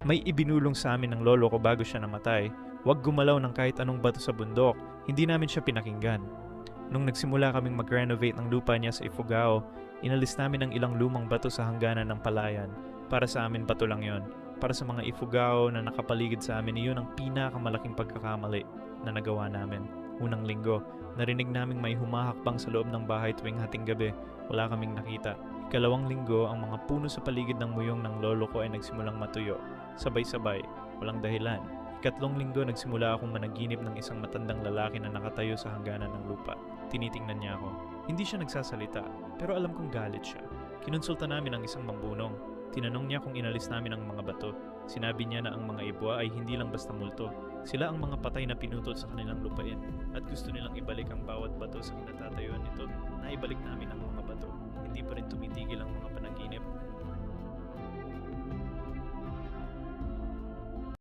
May ibinulong sa amin ng lolo ko bago siya namatay. Huwag gumalaw ng kahit anong bato sa bundok. Hindi namin siya pinakinggan. Nung nagsimula kaming mag-renovate ng lupa niya sa Ifugao, inalis namin ang ilang lumang bato sa hangganan ng palayan. Para sa amin, bato lang yon. Para sa mga Ifugao na nakapaligid sa amin, iyon ang pinakamalaking pagkakamali na nagawa namin. Unang linggo, narinig naming may humahakbang sa loob ng bahay tuwing hating gabi. Wala kaming nakita. Ikalawang linggo, ang mga puno sa paligid ng muyong ng lolo ko ay nagsimulang matuyo. Sabay-sabay, walang dahilan. Ikatlong linggo, nagsimula akong managinip ng isang matandang lalaki na nakatayo sa hangganan ng lupa. Tinitingnan niya ako. Hindi siya nagsasalita, pero alam kong galit siya. Kinonsulta namin ang isang mambunong. Tinanong niya kung inalis namin ang mga bato. Sinabi niya na ang mga ibwa ay hindi lang basta multo. Sila ang mga patay na pinutol sa kanilang lupain at gusto nilang ibalik ang bawat bato sa kinatatayuan nito. Naibalik namin ang mga bato. Hindi pa rin tumitigil ang mga panaginip